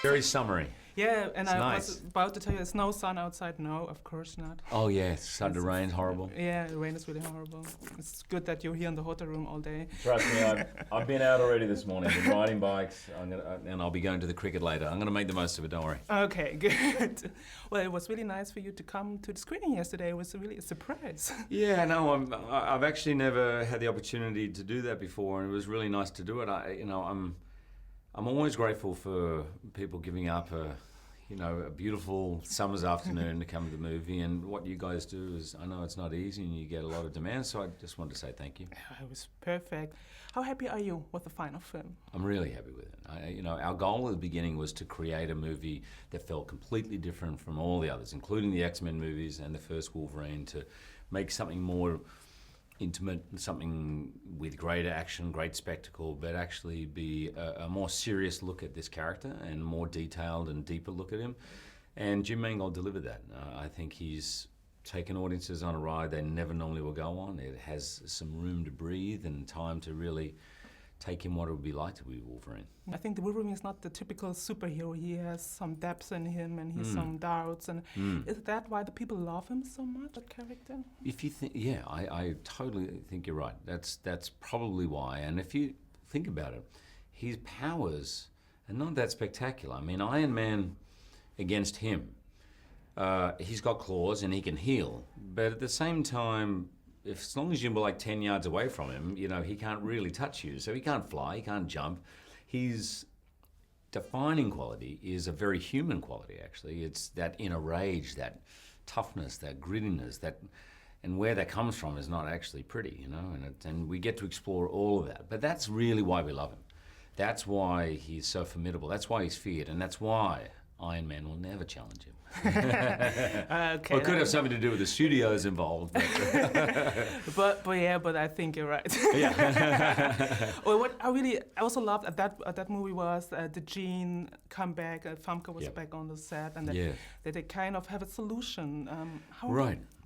Very summery. Yeah, and It's I nice. was about to tell you, there's no sun outside. No, of course not. Oh yeah, it's starting to rain. Horrible. Yeah, the rain is really horrible. It's good that you're here in the hotel room all day. Trust me, I've been out already this morning. Been riding bikes. And I'll be going to the cricket later. I'm gonna make the most of it. Don't worry. Okay, good. Well, it was really nice for you to come to the screening yesterday. It was really a surprise. Yeah, no, I've actually never had the opportunity to do that before, and it was really nice to do it. I'm always grateful for people giving up a beautiful summer's afternoon to come to the movie. And what you guys do is, I know it's not easy, and you get a lot of demands. So I just wanted to say thank you. It was perfect. How happy are you with the final film? I'm really happy with it. Our goal at the beginning was to create a movie that felt completely different from all the others, including the X-Men movies and the first Wolverine, to make something more intimate, something with greater action, great spectacle, but actually be a more serious look at this character and more detailed and deeper look at him. And Jim Mangold delivered that. I think he's taken audiences on a ride they never normally will go on. It has some room to breathe and time to really take him what it would be like to be Wolverine. I think the Wolverine is not the typical superhero. He has some depth in him, and he's some doubts. And is that why the people love him so much, that character? If you think, yeah, I totally think you're right. That's probably why. And if you think about it, his powers are not that spectacular. I mean, Iron Man against him, he's got claws and he can heal, but at the same time, as long as you're like 10 yards away from him, he can't really touch you. So he can't fly, he can't jump. His defining quality is a very human quality, actually. It's that inner rage, that toughness, that grittiness, and where that comes from is not actually pretty, and we get to explore all of that. But that's really why we love him. That's why he's so formidable. That's why he's feared, and that's why Iron Man will never challenge him. Okay. Well, it could have something to do with the studios involved. But I think you're right. Yeah. Well, what I also loved at that movie was the Jean comeback. Famke was back on the set, and that they kind of have a solution. How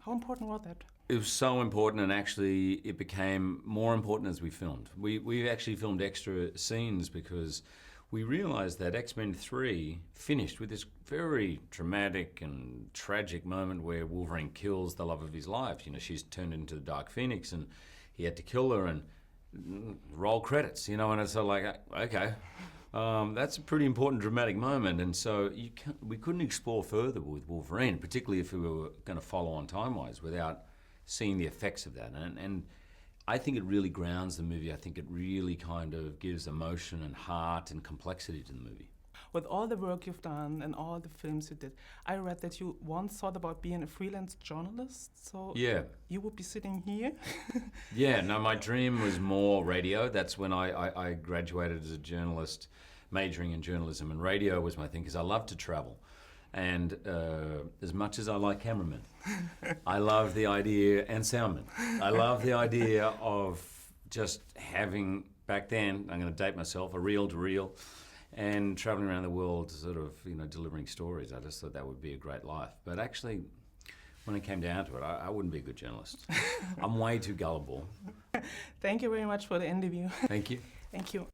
important was that? It was so important, and actually it became more important as we filmed. We actually filmed extra scenes because we realized that X-Men 3 finished with this very dramatic and tragic moment where Wolverine kills the love of his life. She's turned into the Dark Phoenix, and he had to kill her and roll credits, and it's sort of like, okay, that's a pretty important dramatic moment. And so we couldn't explore further with Wolverine, particularly if we were going to follow on time-wise, without seeing the effects of that. And I think it really grounds the movie. I think it really kind of gives emotion and heart and complexity to the movie. With all the work you've done and all the films you did, I read that you once thought about being a freelance journalist. So you would be sitting here. Yeah, no, my dream was more radio. That's when I graduated as a journalist, majoring in journalism, and radio was my thing because I love to travel. And as much as I like cameramen, I love the idea, and soundmen, I love the idea of just having, back then, I'm going to date myself, a reel-to-reel, and traveling around the world sort of, delivering stories. I just thought that would be a great life. But actually, when it came down to it, I wouldn't be a good journalist. I'm way too gullible. Thank you very much for the interview. Thank you. Thank you.